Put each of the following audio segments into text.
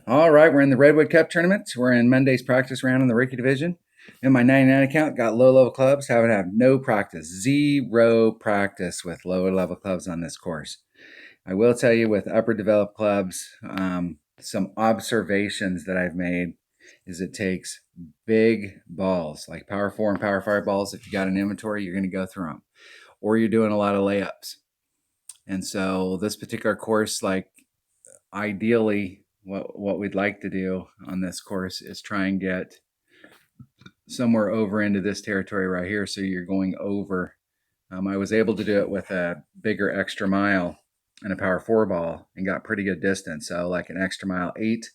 All right, we're in the Redwood Cup tournament. We're in Monday's practice round in the rookie division. In my 99 account, got low-level clubs. Haven't had no practice, zero practice with lower-level clubs on this course. I will tell you with upper developed clubs, some observations that I've made is it takes big balls, like power 4 and power 5 balls. If you got an inventory, you're going to go through them. Or you're doing a lot of layups. And so this particular course, like ideally, what we'd like to do on this course is try and get somewhere over into this territory right here. So you're going over. I was able to do it with a bigger extra mile and a power 4 ball and got pretty good distance. So like an extra mile 8,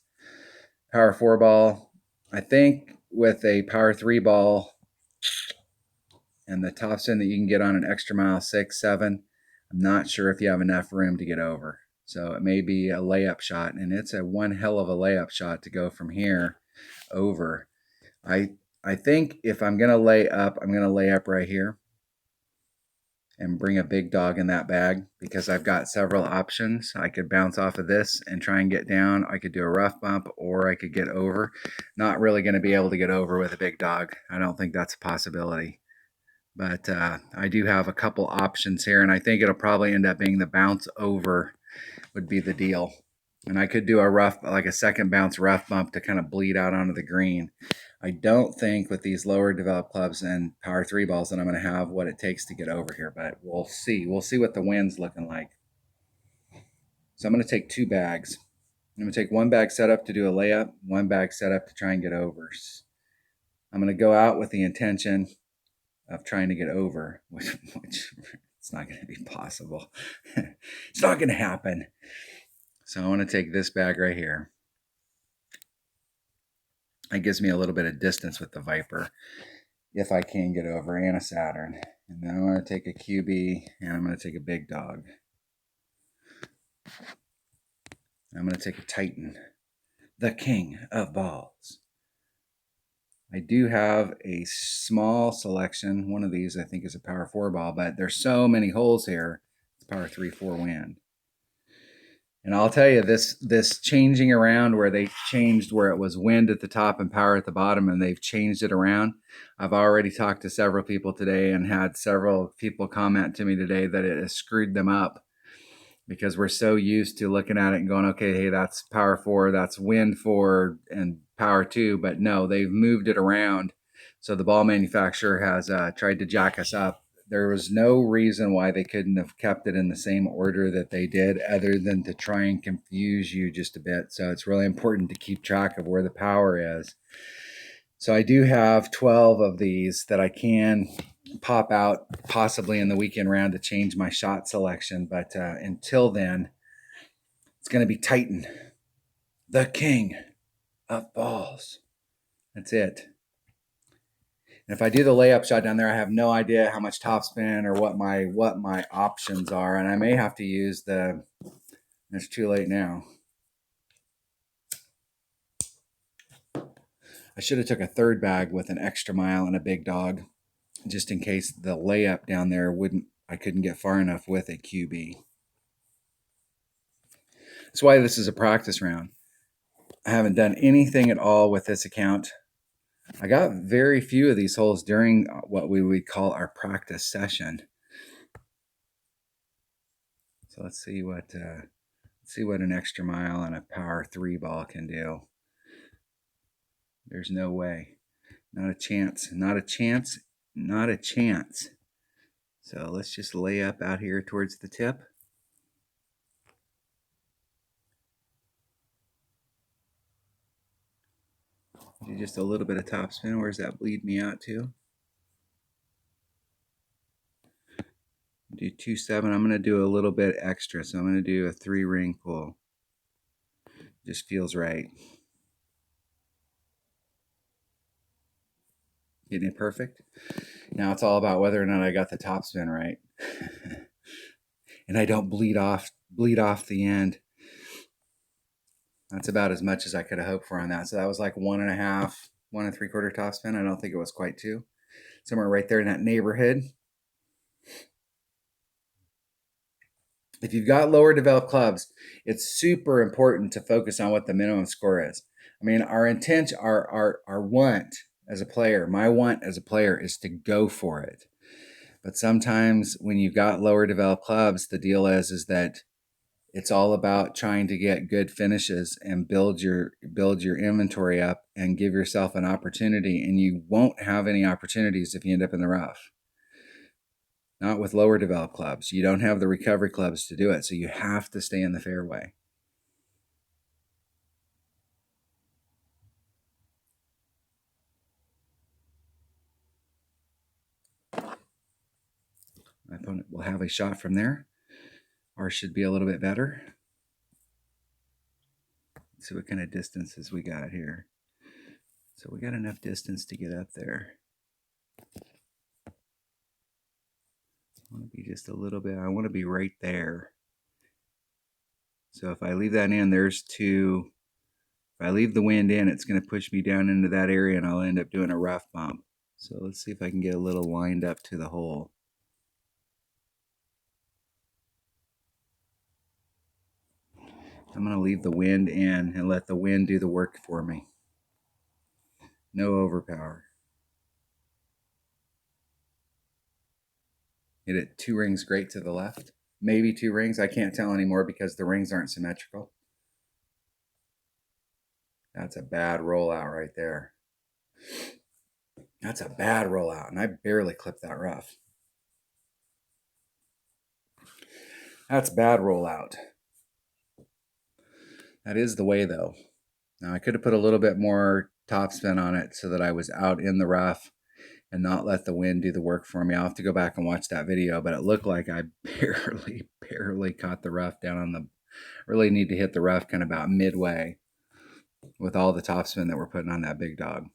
power 4 ball. I think with a power 3 ball and the topspin that you can get on an extra mile 6, 7, I'm not sure if you have enough room to get over. So it may be a layup shot, and it's a one hell of a layup shot to go from here over. I think if I'm going to lay up, I'm going to lay up right here and bring a big dog in that bag because I've got several options. I could bounce off of this and try and get down. I could do a rough bump, or I could get over. Not really going to be able to get over with a big dog. I don't think that's a possibility. But I do have a couple options here, and I think it'll probably end up being the bounce over would be the deal. And I could do a rough, like a second bounce rough bump to kind of bleed out onto the green. I don't think with these lower developed clubs and power 3 balls that I'm going to have what it takes to get over here, but we'll see. We'll see what the wind's looking like. So I'm going to take 2 bags. I'm going to take 1 bag set up to do a layup, 1 bag set up to try and get overs. I'm going to go out with the intention of trying to get over, which it's not going to be possible. It's not going to happen. So I want to take this bag right here. It gives me a little bit of distance with the Viper if I can get over, and a Saturn. And then I'm going to take a QB, and I'm going to take a big dog. I'm going to take a Titan, the king of balls. I do have a small selection. One of these I think is a power 4 ball, but there's so many holes here. It's power 3, 4 wind. And I'll tell you, this changing around where they changed where it was wind at the top and power at the bottom, and they've changed it around. I've already talked to several people today and had several people comment to me today that it has screwed them up because we're so used to looking at it and going, okay, hey, that's power 4, that's wind 4, and power 2. But no, they've moved it around. So the ball manufacturer has tried to jack us up. There was no reason why they couldn't have kept it in the same order that they did other than to try and confuse you just a bit. So it's really important to keep track of where the power is. So I do have 12 of these that I can pop out possibly in the weekend round to change my shot selection. But until then, it's going to be Titan, the king of balls. That's it. And if I do the layup shot down there, I have no idea how much topspin or what my options are, and I may have to use the. It's too late now. I should have took a 3rd bag with an extra mile and a big dog, just in case the layup down there I couldn't get far enough with a QB. That's why this is a practice round. I haven't done anything at all with this account. I got very few of these holes during what we would call our practice session. So let's see what an extra mile and a power 3 ball can do. There's no way. Not a chance. Not a chance. Not a chance. So let's just lay up out here towards the tip. Do just a little bit of topspin. Where's that bleed me out to? Do 2-7. I'm going to do a little bit extra. So I'm going to do a 3-ring pull. Just feels right. Getting it perfect. Now it's all about whether or not I got the topspin right. And I don't bleed off the end. That's about as much as I could have hoped for on that. So that was like 1.5, 1 3/4 topspin. I don't think it was quite 2. Somewhere right there in that neighborhood. If you've got lower developed clubs, it's super important to focus on what the minimum score is. I mean, our intent, our want as a player, my want as a player is to go for it. But sometimes when you've got lower developed clubs, the deal is that it's all about trying to get good finishes and build your inventory up and give yourself an opportunity. And you won't have any opportunities if you end up in the rough. Not with lower developed clubs. You don't have the recovery clubs to do it. So you have to stay in the fairway. My opponent will have a shot from there. Ours should be a little bit better. Let's see what kind of distances we got here. So we got enough distance to get up there. I want to be just a little bit, I want to be right there. So if I leave that in, there's two. If I leave the wind in, it's going to push me down into that area and I'll end up doing a rough bump. So let's see if I can get a little lined up to the hole. I'm going to leave the wind in and let the wind do the work for me. No overpower. Hit it 2 rings great to the left. Maybe 2 rings. I can't tell anymore because the rings aren't symmetrical. That's a bad rollout right there. That's a bad rollout, and I barely clipped that rough. That's bad rollout. That is the way, though. Now, I could have put a little bit more topspin on it so that I was out in the rough and not let the wind do the work for me. I'll have to go back and watch that video, but it looked like I barely caught the rough down on the, really need to hit the rough kind of about midway with all the topspin that we're putting on that big dog.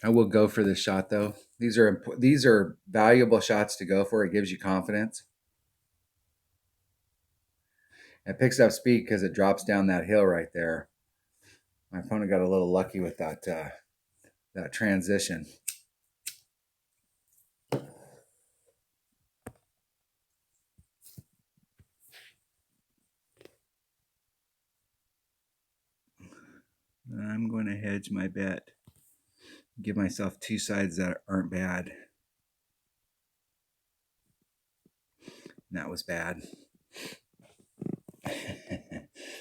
I will go for this shot though. These are valuable shots to go for. It gives you confidence. It picks up speed because it drops down that hill right there. My opponent got a little lucky with that that transition. I'm going to hedge my bet. Give myself 2 sides that aren't bad. And that was bad.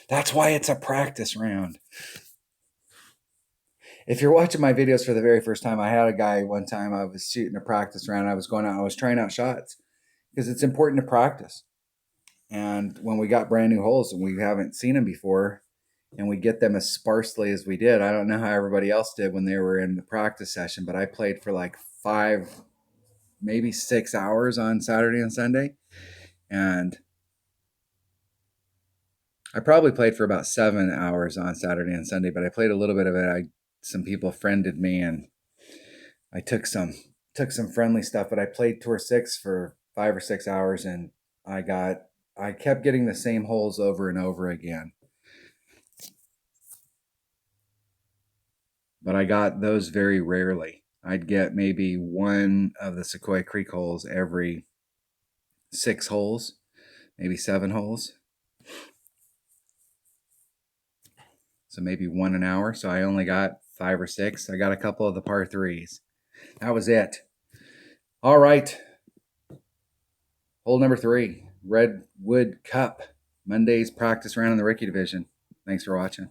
That's why it's a practice round. If you're watching my videos for the very first time, I had a guy one time, I was shooting a practice round. I was going out, I was trying out shots because it's important to practice. And when we got brand new holes and we haven't seen them before, and we get them as sparsely as we did, I don't know how everybody else did when they were in the practice session, but I played for like 5, maybe 6 hours on Saturday and Sunday. And I probably played for about 7 hours on Saturday and Sunday, but I played a little bit of it. Some people friended me and I took some friendly stuff, but I played tour 6 for 5 or 6 hours and I kept getting the same holes over and over again. But I got those very rarely. I'd get maybe one of the Sequoia Creek holes every 6 holes, maybe 7 holes. So maybe 1 an hour. So I only got 5 or 6. I got a couple of the par 3s. That was it. All right. Hole number 3, Redwood Cup. Monday's practice round in the rookie division. Thanks for watching.